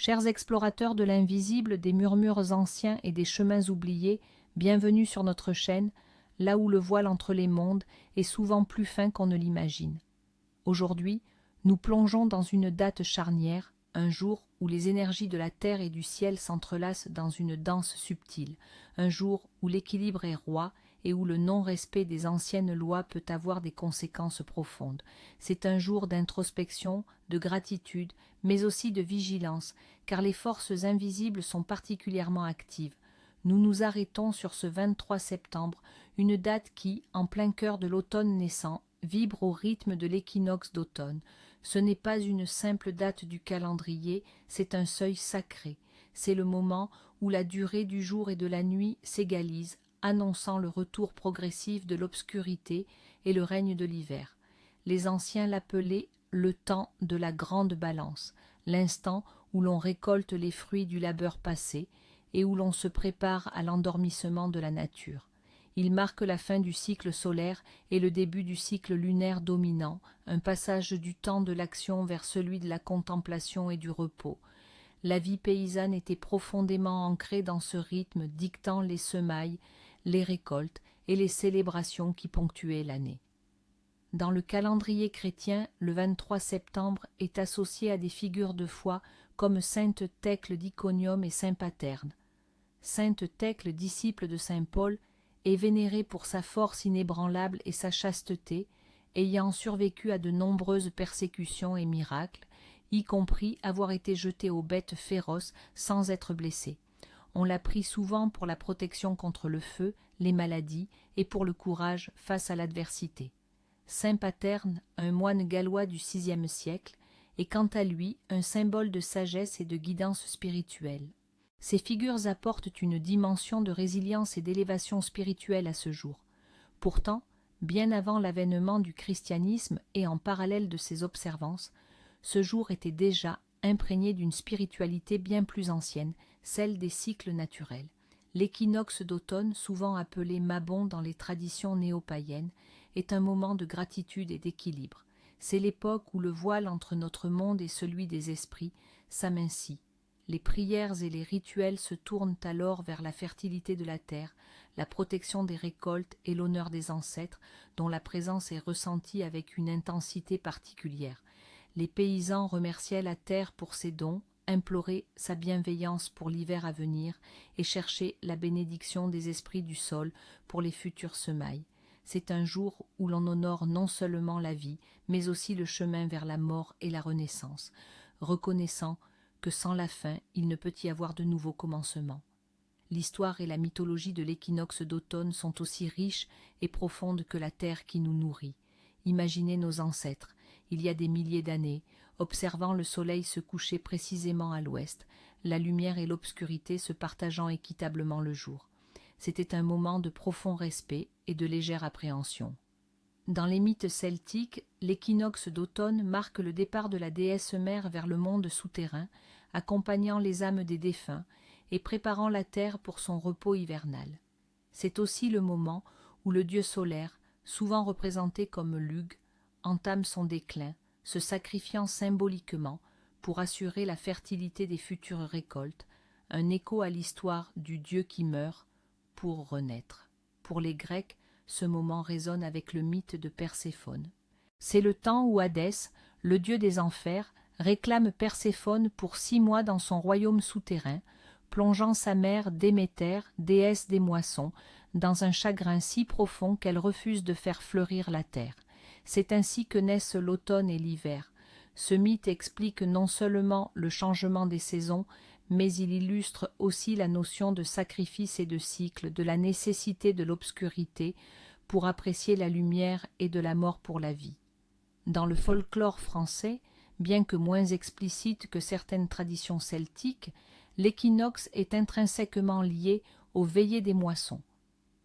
Chers explorateurs de l'invisible, des murmures anciens et des chemins oubliés, bienvenue sur notre chaîne, là où le voile entre les mondes est souvent plus fin qu'on ne l'imagine. Aujourd'hui, nous plongeons dans une date charnière, un jour où les énergies de la terre et du ciel s'entrelacent dans une danse subtile, un jour où l'équilibre est roi et où le non-respect des anciennes lois peut avoir des conséquences profondes. C'est un jour d'introspection, de gratitude, mais aussi de vigilance, car les forces invisibles sont particulièrement actives. Nous nous arrêtons sur ce 23 septembre, une date qui, en plein cœur de l'automne naissant, vibre au rythme de l'équinoxe d'automne. Ce n'est pas une simple date du calendrier, c'est un seuil sacré. C'est le moment où la durée du jour et de la nuit s'égalise, annonçant le retour progressif de l'obscurité et le règne de l'hiver. Les anciens l'appelaient le temps de la grande balance, l'instant où l'on récolte les fruits du labeur passé et où l'on se prépare à l'endormissement de la nature. Il marque la fin du cycle solaire et le début du cycle lunaire dominant, un passage du temps de l'action vers celui de la contemplation et du repos. La vie paysanne était profondément ancrée dans ce rythme, dictant les semailles, les récoltes et les célébrations qui ponctuaient l'année. Dans le calendrier chrétien, le 23 septembre est associé à des figures de foi comme sainte Thècle d'Iconium et saint Paterne. Sainte Thècle, disciple de saint Paul, est vénérée pour sa force inébranlable et sa chasteté, ayant survécu à de nombreuses persécutions et miracles, y compris avoir été jetée aux bêtes féroces sans être blessée. On l'a pris souvent pour la protection contre le feu, les maladies et pour le courage face à l'adversité. Saint Paterne, un moine gallois du VIe siècle, est quant à lui un symbole de sagesse et de guidance spirituelle. Ces figures apportent une dimension de résilience et d'élévation spirituelle à ce jour. Pourtant, bien avant l'avènement du christianisme et en parallèle de ses observances, ce jour était déjà imprégné d'une spiritualité bien plus ancienne, celle des cycles naturels. L'équinoxe d'automne, souvent appelé Mabon dans les traditions néo-païennes, est un moment de gratitude et d'équilibre. C'est l'époque où le voile entre notre monde et celui des esprits s'amincit. Les prières et les rituels se tournent alors vers la fertilité de la terre, la protection des récoltes et l'honneur des ancêtres, dont la présence est ressentie avec une intensité particulière. Les paysans remerciaient la terre pour ses dons, imploraient sa bienveillance pour l'hiver à venir et cherchaient la bénédiction des esprits du sol pour les futures semailles. C'est un jour où l'on honore non seulement la vie, mais aussi le chemin vers la mort et la renaissance, reconnaissant que sans la fin, il ne peut y avoir de nouveaux commencements. L'histoire et la mythologie de l'équinoxe d'automne sont aussi riches et profondes que la terre qui nous nourrit. Imaginez nos ancêtres, il y a des milliers d'années, observant le soleil se coucher précisément à l'ouest, la lumière et l'obscurité se partageant équitablement le jour. C'était un moment de profond respect et de légère appréhension. Dans les mythes celtiques, l'équinoxe d'automne marque le départ de la déesse mère vers le monde souterrain, accompagnant les âmes des défunts et préparant la terre pour son repos hivernal. C'est aussi le moment où le dieu solaire, souvent représenté comme Lugh, entame son déclin, se sacrifiant symboliquement pour assurer la fertilité des futures récoltes, un écho à l'histoire du dieu qui meurt pour renaître. Pour les Grecs, ce moment résonne avec le mythe de Perséphone. C'est le temps où Hadès, le dieu des enfers, réclame Perséphone pour 6 mois dans son royaume souterrain, plongeant sa mère Déméter, déesse des moissons, dans un chagrin si profond qu'elle refuse de faire fleurir la terre. C'est ainsi que naissent l'automne et l'hiver. Ce mythe explique non seulement le changement des saisons, mais il illustre aussi la notion de sacrifice et de cycle, de la nécessité de l'obscurité pour apprécier la lumière et de la mort pour la vie. Dans le folklore français, bien que moins explicite que certaines traditions celtiques, l'équinoxe est intrinsèquement lié aux veillées des moissons.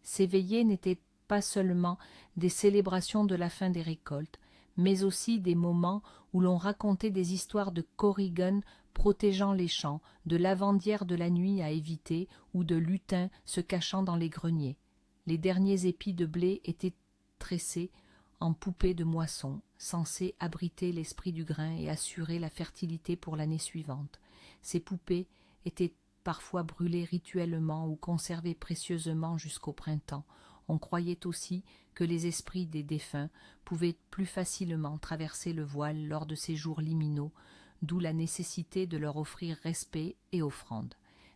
Ces veillées n'étaient pas seulement des célébrations de la fin des récoltes, mais aussi des moments où l'on racontait des histoires de Corrigan protégeant les champs, de lavandières de la nuit à éviter ou de lutins se cachant dans les greniers. Les derniers épis de blé étaient tressés en poupées de moisson, censés abriter l'esprit du grain et assurer la fertilité pour l'année suivante. Ces poupées étaient parfois brûlées rituellement ou conservées précieusement jusqu'au printemps. On croyait aussi que les esprits des défunts pouvaient plus facilement traverser le voile lors de ces jours liminaux, d'où la nécessité de leur offrir respect et offrande.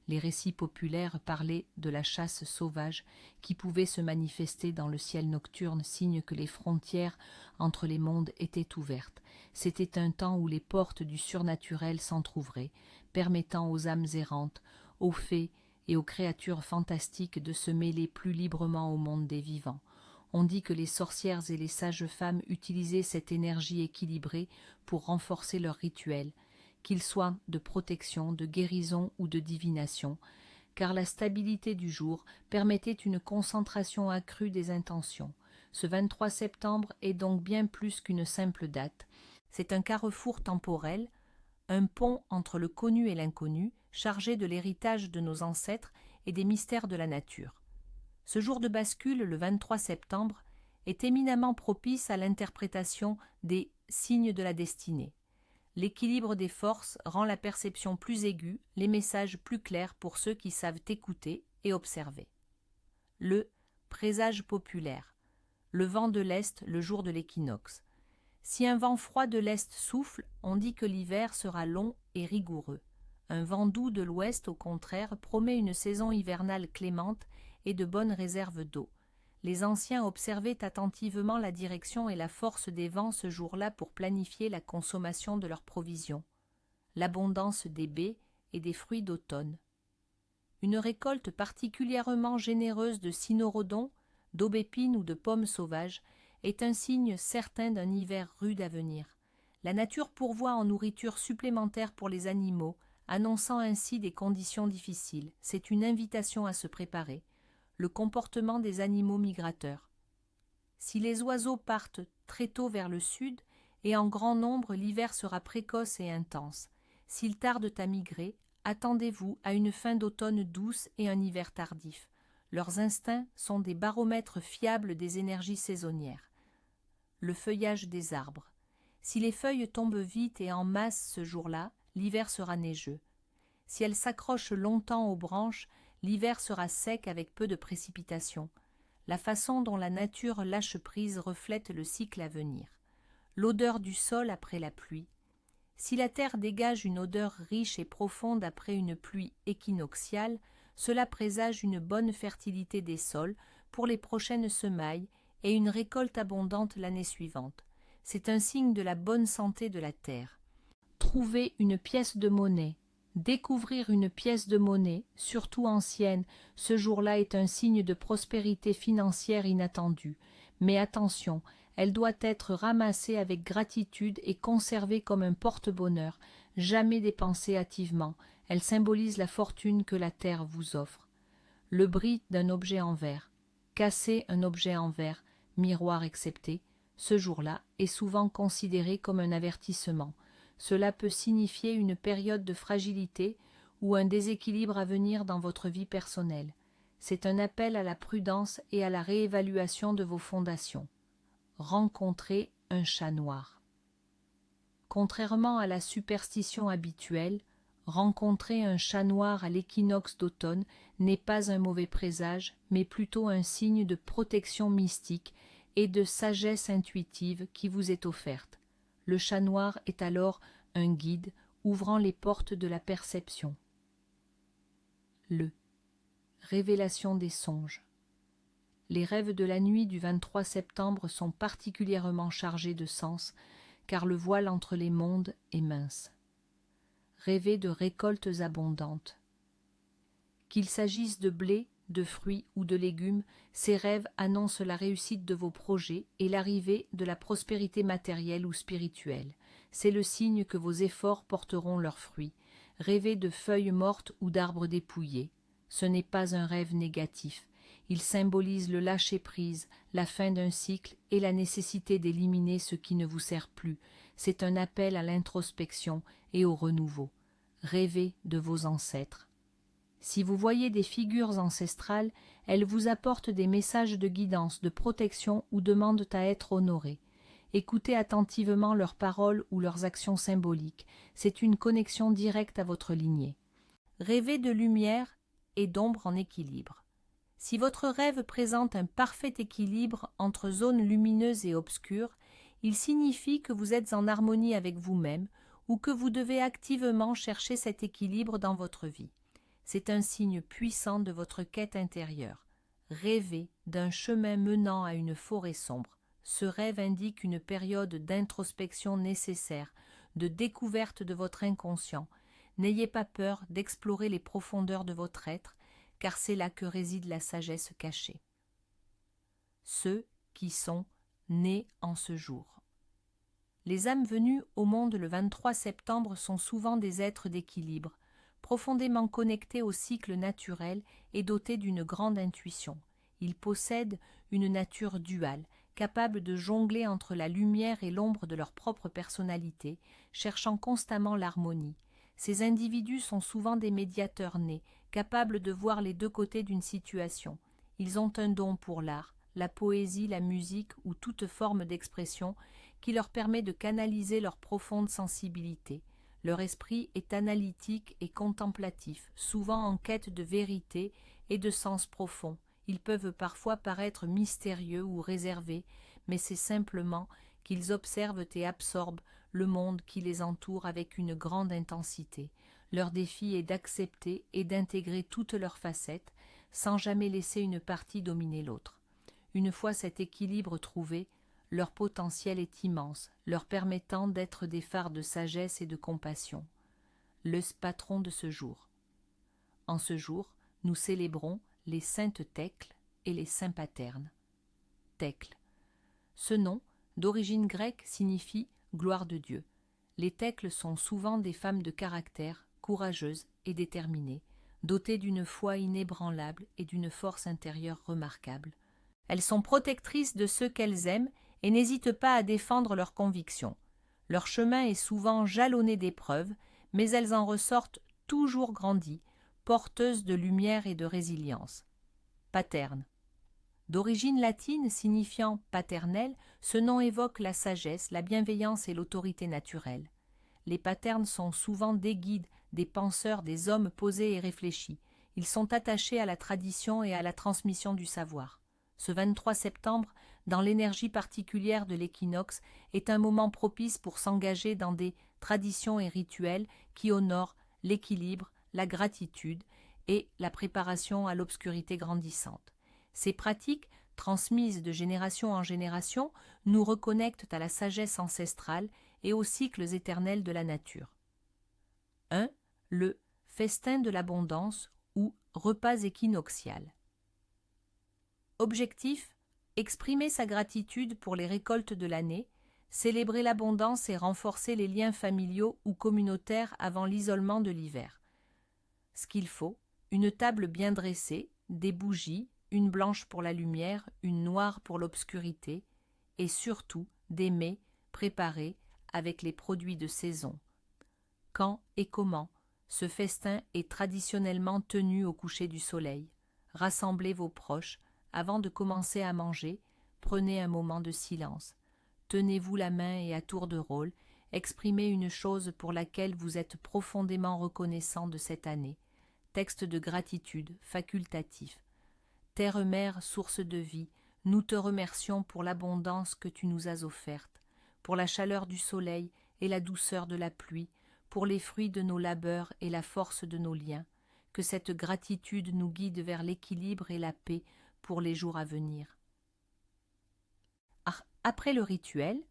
Les récits populaires parlaient de la chasse sauvage qui pouvait se manifester dans le ciel nocturne, signe que les frontières entre les mondes étaient ouvertes. C'était un temps où les portes du surnaturel s'entr'ouvraient, permettant aux âmes errantes, aux fées et aux créatures fantastiques de se mêler plus librement au monde des vivants. On dit que les sorcières et les sages-femmes utilisaient cette énergie équilibrée pour renforcer leurs rituels, qu'ils soient de protection, de guérison ou de divination, car la stabilité du jour permettait une concentration accrue des intentions. Ce 23 septembre est donc bien plus qu'une simple date. C'est un carrefour temporel, un pont entre le connu et l'inconnu, chargé de l'héritage de nos ancêtres et des mystères de la nature. Ce jour de bascule, le 23 septembre, est éminemment propice à l'interprétation des signes de la destinée. L'équilibre des forces rend la perception plus aiguë, les messages plus clairs pour ceux qui savent écouter et observer. Le présage populaire. Le vent de l'Est le jour de l'équinoxe. Si un vent froid de l'Est souffle, on dit que l'hiver sera long et rigoureux. Un vent doux de l'Ouest, au contraire, promet une saison hivernale clémente et de bonnes réserves d'eau. Les anciens observaient attentivement la direction et la force des vents ce jour-là pour planifier la consommation de leurs provisions, l'abondance des baies et des fruits d'automne. Une récolte particulièrement généreuse de cynorrhodons, d'aubépines ou de pommes sauvages est un signe certain d'un hiver rude à venir. La nature pourvoit en nourriture supplémentaire pour les animaux, annonçant ainsi des conditions difficiles. C'est une invitation à se préparer. Le comportement des animaux migrateurs. Si les oiseaux partent très tôt vers le sud et en grand nombre, l'hiver sera précoce et intense. S'ils tardent à migrer, attendez-vous à une fin d'automne douce et un hiver tardif. Leurs instincts sont des baromètres fiables des énergies saisonnières. Le feuillage des arbres. Si les feuilles tombent vite et en masse ce jour-là, l'hiver sera neigeux. Si elles s'accrochent longtemps aux branches, l'hiver sera sec avec peu de précipitations. La façon dont la nature lâche prise reflète le cycle à venir. L'odeur du sol après la pluie. Si la terre dégage une odeur riche et profonde après une pluie équinoxiale, cela présage une bonne fertilité des sols pour les prochaines semailles et une récolte abondante l'année suivante. C'est un signe de la bonne santé de la terre. Trouver une pièce de monnaie. Découvrir une pièce de monnaie, surtout ancienne, ce jour-là est un signe de prospérité financière inattendue. Mais attention, elle doit être ramassée avec gratitude et conservée comme un porte-bonheur, jamais dépensée hâtivement. Elle symbolise la fortune que la terre vous offre. Le bris d'un objet en verre. Casser un objet en verre, miroir excepté, ce jour-là est souvent considéré comme un avertissement. Cela peut signifier une période de fragilité ou un déséquilibre à venir dans votre vie personnelle. C'est un appel à la prudence et à la réévaluation de vos fondations. Rencontrer un chat noir. Contrairement à la superstition habituelle, rencontrer un chat noir à l'équinoxe d'automne n'est pas un mauvais présage, mais plutôt un signe de protection mystique et de sagesse intuitive qui vous est offerte. Le chat noir est alors un guide ouvrant les portes de la perception. Le révélation des songes. Les rêves de la nuit du 23 septembre sont particulièrement chargés de sens, car le voile entre les mondes est mince. Rêver de récoltes abondantes. Qu'il s'agisse de blé, de fruits ou de légumes, ces rêves annoncent la réussite de vos projets et l'arrivée de la prospérité matérielle ou spirituelle. C'est le signe que vos efforts porteront leurs fruits. Rêver de feuilles mortes ou d'arbres dépouillés. Ce n'est pas un rêve négatif. Il symbolise le lâcher-prise, la fin d'un cycle et la nécessité d'éliminer ce qui ne vous sert plus. C'est un appel à l'introspection et au renouveau. Rêvez de vos ancêtres. Si vous voyez des figures ancestrales, elles vous apportent des messages de guidance, de protection ou demandent à être honorées. Écoutez attentivement leurs paroles ou leurs actions symboliques. C'est une connexion directe à votre lignée. Rêvez de lumière et d'ombre en équilibre. Si votre rêve présente un parfait équilibre entre zones lumineuses et obscures, il signifie que vous êtes en harmonie avec vous-même ou que vous devez activement chercher cet équilibre dans votre vie. C'est un signe puissant de votre quête intérieure. Rêvez d'un chemin menant à une forêt sombre. Ce rêve indique une période d'introspection nécessaire, de découverte de votre inconscient. N'ayez pas peur d'explorer les profondeurs de votre être, car c'est là que réside la sagesse cachée. Ceux qui sont nés en ce jour. Les âmes venues au monde le 23 septembre sont souvent des êtres d'équilibre, profondément connectés au cycle naturel et dotés d'une grande intuition. Ils possèdent une nature duale, capable de jongler entre la lumière et l'ombre de leur propre personnalité, cherchant constamment l'harmonie. Ces individus sont souvent des médiateurs nés, capables de voir les deux côtés d'une situation. Ils ont un don pour l'art, la poésie, la musique ou toute forme d'expression qui leur permet de canaliser leur profonde sensibilité. Leur esprit est analytique et contemplatif, souvent en quête de vérité et de sens profond. Ils peuvent parfois paraître mystérieux ou réservés, mais c'est simplement qu'ils observent et absorbent le monde qui les entoure avec une grande intensité. Leur défi est d'accepter et d'intégrer toutes leurs facettes, sans jamais laisser une partie dominer l'autre. Une fois cet équilibre trouvé, leur potentiel est immense, leur permettant d'être des phares de sagesse et de compassion. Le patron de ce jour. En ce jour, nous célébrons les saintes Thècle et les saints paternes. Thècle. Ce nom, d'origine grecque, signifie « gloire de Dieu ». Les Thècles sont souvent des femmes de caractère, courageuses et déterminées, dotées d'une foi inébranlable et d'une force intérieure remarquable. Elles sont protectrices de ceux qu'elles aiment et n'hésitent pas à défendre leurs convictions. Leur chemin est souvent jalonné d'épreuves, mais elles en ressortent toujours grandies, porteuses de lumière et de résilience. Paterne. D'origine latine signifiant paternel, ce nom évoque la sagesse, la bienveillance et l'autorité naturelle. Les paternes sont souvent des guides, des penseurs, des hommes posés et réfléchis. Ils sont attachés à la tradition et à la transmission du savoir. Ce 23 septembre, dans l'énergie particulière de l'équinoxe, est un moment propice pour s'engager dans des traditions et rituels qui honorent l'équilibre, la gratitude et la préparation à l'obscurité grandissante. Ces pratiques, transmises de génération en génération, nous reconnectent à la sagesse ancestrale et aux cycles éternels de la nature. 1. Le festin de l'abondance ou repas équinoxial. Objectif: exprimer sa gratitude pour les récoltes de l'année, célébrer l'abondance et renforcer les liens familiaux ou communautaires avant l'isolement de l'hiver. Ce qu'il faut: une table bien dressée, des bougies, une blanche pour la lumière, une noire pour l'obscurité, et surtout des mets préparés avec les produits de saison. Quand et comment? Ce festin est traditionnellement tenu au coucher du soleil. Rassemblez vos proches. Avant de commencer à manger, prenez un moment de silence. Tenez-vous la main et à tour de rôle, exprimez une chose pour laquelle vous êtes profondément reconnaissant de cette année. Texte de gratitude, facultatif. Terre-mère, source de vie, nous te remercions pour l'abondance que tu nous as offerte, pour la chaleur du soleil et la douceur de la pluie, pour les fruits de nos labeurs et la force de nos liens. Que cette gratitude nous guide vers l'équilibre et la paix pour les jours à venir. Après le rituel,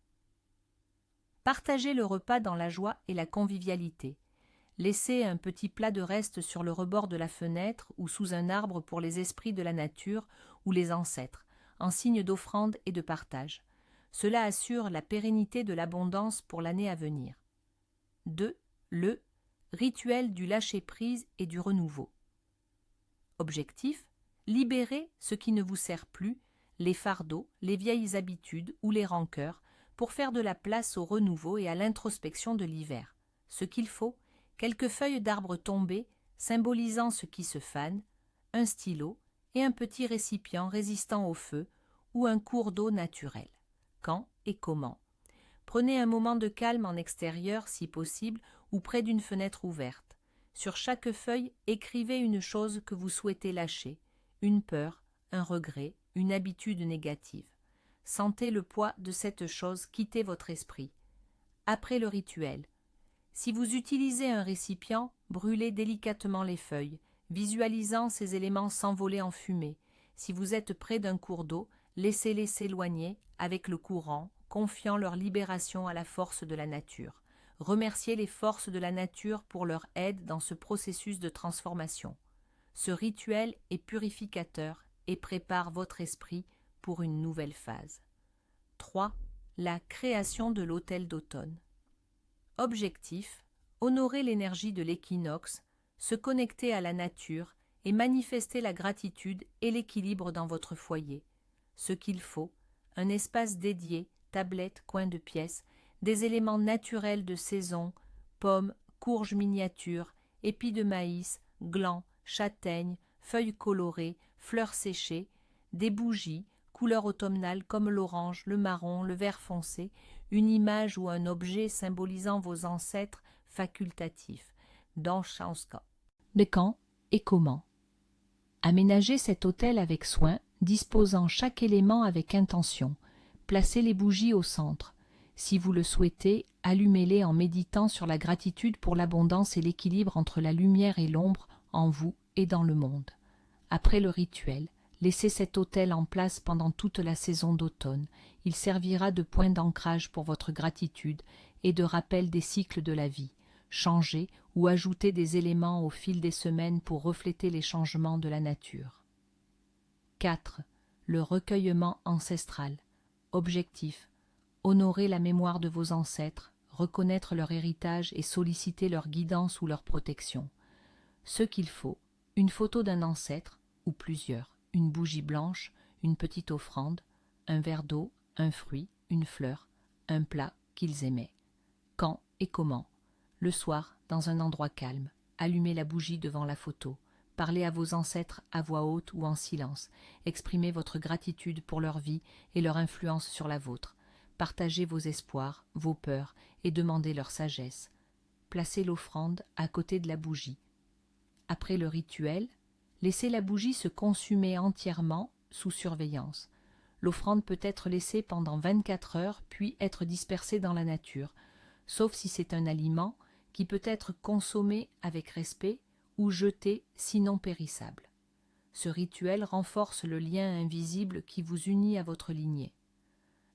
partagez le repas dans la joie et la convivialité. Laissez un petit plat de reste sur le rebord de la fenêtre ou sous un arbre pour les esprits de la nature ou les ancêtres, en signe d'offrande et de partage. Cela assure la pérennité de l'abondance pour l'année à venir. 2. Le rituel du lâcher-prise et du renouveau. Objectif: libérez ce qui ne vous sert plus, les fardeaux, les vieilles habitudes ou les rancœurs, pour faire de la place au renouveau et à l'introspection de l'hiver. Ce qu'il faut: quelques feuilles d'arbres tombées, symbolisant ce qui se fane, un stylo et un petit récipient résistant au feu ou un cours d'eau naturel. Quand et comment? Prenez un moment de calme en extérieur, si possible, ou près d'une fenêtre ouverte. Sur chaque feuille, écrivez une chose que vous souhaitez lâcher, une peur, un regret, une habitude négative. Sentez le poids de cette chose quitter votre esprit. Après le rituel, si vous utilisez un récipient, brûlez délicatement les feuilles, visualisant ces éléments s'envoler en fumée. Si vous êtes près d'un cours d'eau, laissez-les s'éloigner avec le courant, confiant leur libération à la force de la nature. Remerciez les forces de la nature pour leur aide dans ce processus de transformation. Ce rituel est purificateur et prépare votre esprit pour une nouvelle phase. 3. La création de l'autel d'automne. Objectif: honorer l'énergie de l'équinoxe, se connecter à la nature et manifester la gratitude et l'équilibre dans votre foyer. Ce qu'il faut: un espace dédié, tablette, coin de pièce, des éléments naturels de saison, pommes, courges miniatures, épis de maïs, glands, châtaignes, feuilles colorées, fleurs séchées, des bougies, couleurs automnales comme l'orange, le marron, le vert foncé, une image ou un objet symbolisant vos ancêtres facultatifs. Danchanska. De quand et comment? Aménagez cet autel avec soin, disposant chaque élément avec intention. Placez les bougies au centre. Si vous le souhaitez, allumez-les en méditant sur la gratitude pour l'abondance et l'équilibre entre la lumière et l'ombre en vous et dans le monde. Après le rituel, laissez cet autel en place pendant toute la saison d'automne. Il servira de point d'ancrage pour votre gratitude et de rappel des cycles de la vie. Changez ou ajoutez des éléments au fil des semaines pour refléter les changements de la nature. 4. Le recueillement ancestral. Objectif: honorer la mémoire de vos ancêtres, reconnaître leur héritage et solliciter leur guidance ou leur protection. Ce qu'il faut: une photo d'un ancêtre, ou plusieurs, une bougie blanche, une petite offrande, un verre d'eau, un fruit, une fleur, un plat qu'ils aimaient. Quand et comment? Le soir, dans un endroit calme, allumez la bougie devant la photo. Parlez à vos ancêtres à voix haute ou en silence. Exprimez votre gratitude pour leur vie et leur influence sur la vôtre. Partagez vos espoirs, vos peurs et demandez leur sagesse. Placez l'offrande à côté de la bougie. Après le rituel, laissez la bougie se consumer entièrement sous surveillance. L'offrande peut être laissée pendant 24 heures puis être dispersée dans la nature, sauf si c'est un aliment qui peut être consommé avec respect ou jeté sinon périssable. Ce rituel renforce le lien invisible qui vous unit à votre lignée.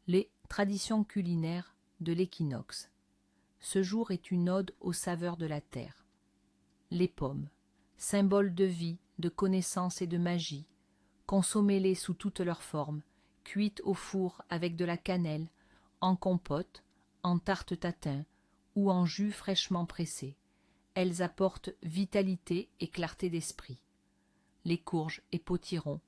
Les traditions culinaires de l'équinoxe. Ce jour est une ode aux saveurs de la terre. Les pommes, symbole de vie, de connaissance et de magie. Consommez-les sous toutes leurs formes, cuites au four avec de la cannelle, en compote, en tarte tatin ou en jus fraîchement pressé. Elles apportent vitalité et clarté d'esprit. Les courges et potirons,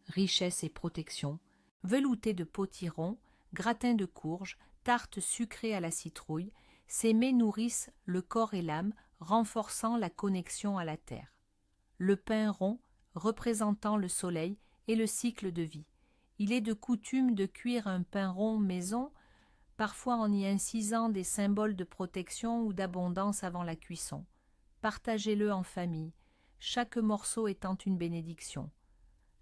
richesse et protection, velouté de potirons, gratin de courges, tarte sucrée à la citrouille, ces mets nourrissent le corps et l'âme, renforçant la connexion à la terre. Le pain rond, représentant le soleil et le cycle de vie. Il est de coutume de cuire un pain rond maison, parfois en y incisant des symboles de protection ou d'abondance avant la cuisson. Partagez-le en famille, chaque morceau étant une bénédiction.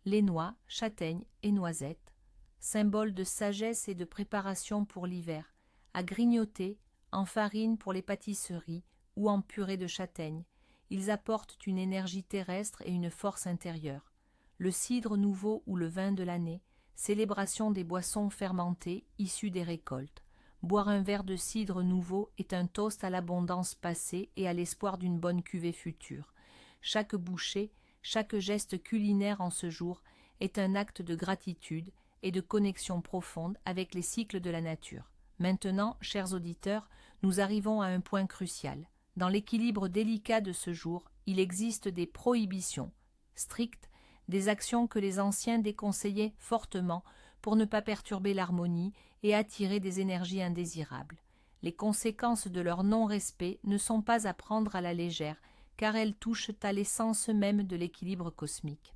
Les noix, châtaignes et noisettes, symbole de sagesse et de préparation pour l'hiver, à grignoter en farine pour les pâtisseries ou en purée de châtaigne. Ils apportent une énergie terrestre et une force intérieure. Le cidre nouveau ou le vin de l'année, célébration des boissons fermentées issues des récoltes. Boire un verre de cidre nouveau est un toast à l'abondance passée et à l'espoir d'une bonne cuvée future. Chaque bouchée, chaque geste culinaire en ce jour est un acte de gratitude et de connexion profonde avec les cycles de la nature. Maintenant, chers auditeurs, nous arrivons à un point crucial. Dans l'équilibre délicat de ce jour, il existe des prohibitions strictes, des actions que les anciens déconseillaient fortement pour ne pas perturber l'harmonie et attirer des énergies indésirables. Les conséquences de leur non-respect ne sont pas à prendre à la légère, car elles touchent à l'essence même de l'équilibre cosmique.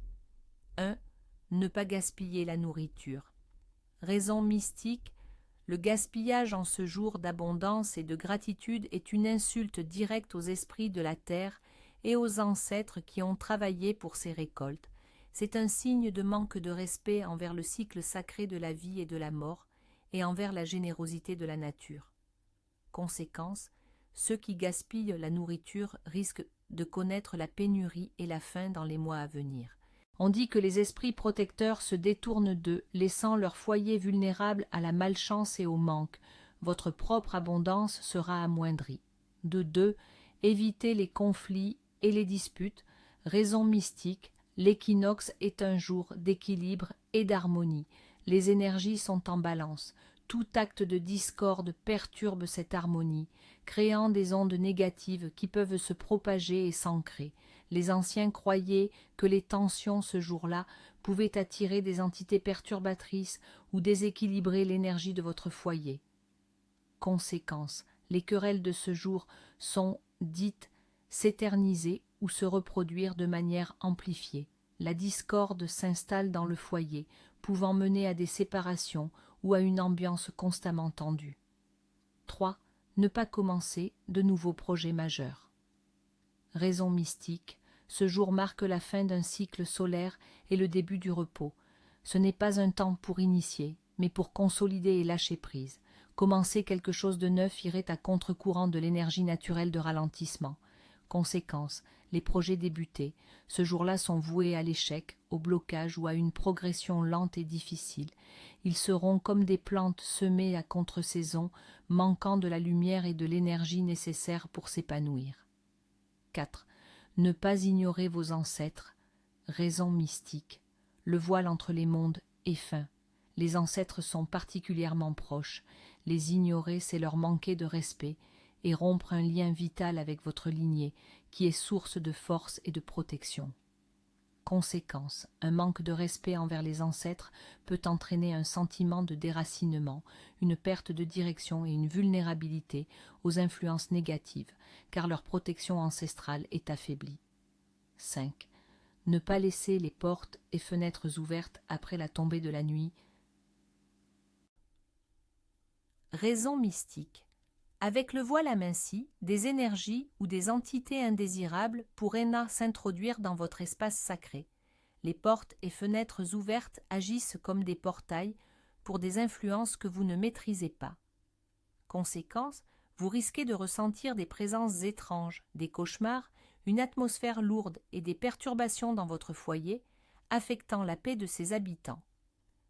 1. Ne pas gaspiller la nourriture. Raison mystique Le gaspillage en ce jour d'abondance et de gratitude est une insulte directe aux esprits de la terre et aux ancêtres qui ont travaillé pour ces récoltes. C'est un signe de manque de respect envers le cycle sacré de la vie et de la mort et envers la générosité de la nature. Conséquence, ceux qui gaspillent la nourriture risquent de connaître la pénurie et la faim dans les mois à venir. On dit que les esprits protecteurs se détournent d'eux, laissant leur foyer vulnérable à la malchance et au manque. Votre propre abondance sera amoindrie. De deux, évitez les conflits et les disputes. Raison mystique, l'équinoxe est un jour d'équilibre et d'harmonie. Les énergies sont en balance. Tout acte de discorde perturbe cette harmonie, créant des ondes négatives qui peuvent se propager et s'ancrer. Les anciens croyaient que les tensions ce jour-là pouvaient attirer des entités perturbatrices ou déséquilibrer l'énergie de votre foyer. Conséquence, les querelles de ce jour sont dites s'éterniser ou se reproduire de manière amplifiée. La discorde s'installe dans le foyer, pouvant mener à des séparations ou à une ambiance constamment tendue. 3. Ne pas commencer de nouveaux projets majeurs. Raison mystique, ce jour marque la fin d'un cycle solaire et le début du repos. Ce n'est pas un temps pour initier, mais pour consolider et lâcher prise. Commencer quelque chose de neuf irait à contre-courant de l'énergie naturelle de ralentissement. Conséquence, les projets débutés, ce jour-là sont voués à l'échec, au blocage ou à une progression lente et difficile. Ils seront comme des plantes semées à contre-saison, manquant de la lumière et de l'énergie nécessaires pour s'épanouir. 4. Ne pas ignorer vos ancêtres. Raison mystique. Le voile entre les mondes est fin. Les ancêtres sont particulièrement proches. Les ignorer, c'est leur manquer de respect et rompre un lien vital avec votre lignée, qui est source de force et de protection. Conséquence, un manque de respect envers les ancêtres peut entraîner un sentiment de déracinement, une perte de direction et une vulnérabilité aux influences négatives, car leur protection ancestrale est affaiblie. 5. Ne pas laisser les portes et fenêtres ouvertes après la tombée de la nuit. Raison mystique. Avec le voile aminci, des énergies ou des entités indésirables pourraient s'introduire dans votre espace sacré. Les portes et fenêtres ouvertes agissent comme des portails pour des influences que vous ne maîtrisez pas. Conséquence, vous risquez de ressentir des présences étranges, des cauchemars, une atmosphère lourde et des perturbations dans votre foyer, affectant la paix de ses habitants.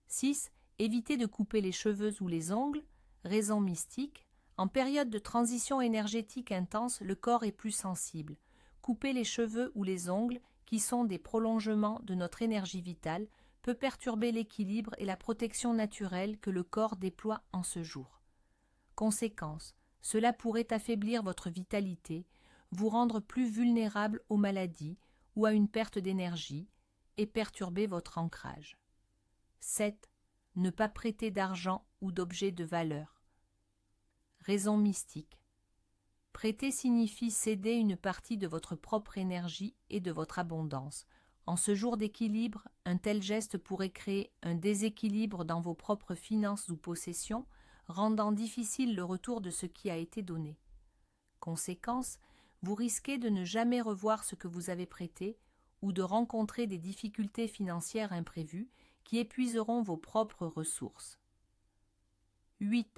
6. Évitez de couper les cheveux ou les ongles. Raison mystique. En période de transition énergétique intense, le corps est plus sensible. Couper les cheveux ou les ongles, qui sont des prolongements de notre énergie vitale, peut perturber l'équilibre et la protection naturelle que le corps déploie en ce jour. Conséquence, cela pourrait affaiblir votre vitalité, vous rendre plus vulnérable aux maladies ou à une perte d'énergie et perturber votre ancrage. 7. Ne pas prêter d'argent ou d'objets de valeur. Raison mystique. Prêter signifie céder une partie de votre propre énergie et de votre abondance. En ce jour d'équilibre, un tel geste pourrait créer un déséquilibre dans vos propres finances ou possessions, rendant difficile le retour de ce qui a été donné. Conséquence, vous risquez de ne jamais revoir ce que vous avez prêté ou de rencontrer des difficultés financières imprévues qui épuiseront vos propres ressources. 8.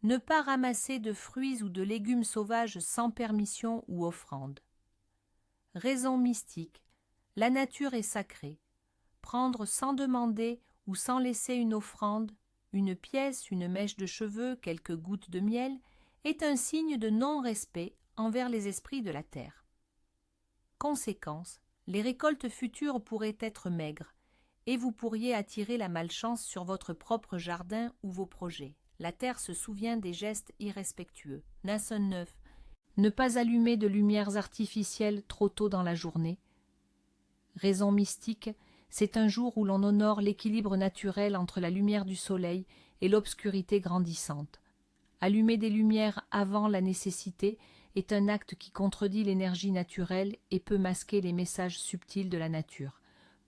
Ne pas ramasser de fruits ou de légumes sauvages sans permission ou offrande. Raison mystique. La nature est sacrée. Prendre sans demander ou sans laisser une offrande, une pièce, une mèche de cheveux, quelques gouttes de miel, est un signe de non-respect envers les esprits de la terre. Conséquence, les récoltes futures pourraient être maigres, et vous pourriez attirer la malchance sur votre propre jardin ou vos projets. La terre se souvient des gestes irrespectueux. Nason 9. Ne pas allumer de lumières artificielles trop tôt dans la journée. Raison mystique, c'est un jour où l'on honore l'équilibre naturel entre la lumière du soleil et l'obscurité grandissante. Allumer des lumières avant la nécessité est un acte qui contredit l'énergie naturelle et peut masquer les messages subtils de la nature.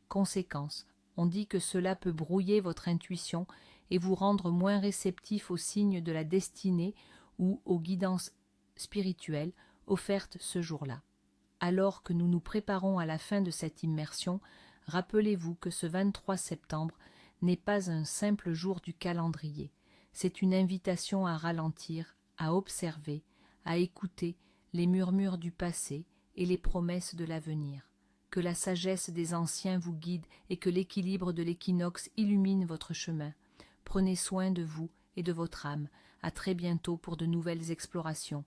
Conséquence, on dit que cela peut brouiller votre intuition et vous rendre moins réceptif aux signes de la destinée ou aux guidances spirituelles offertes ce jour-là. Alors que nous nous préparons à la fin de cette immersion, rappelez-vous que ce 23 septembre n'est pas un simple jour du calendrier, c'est une invitation à ralentir, à observer, à écouter les murmures du passé et les promesses de l'avenir. Que la sagesse des anciens vous guide et que l'équilibre de l'équinoxe illumine votre chemin. Prenez soin de vous et de votre âme. À très bientôt pour de nouvelles explorations.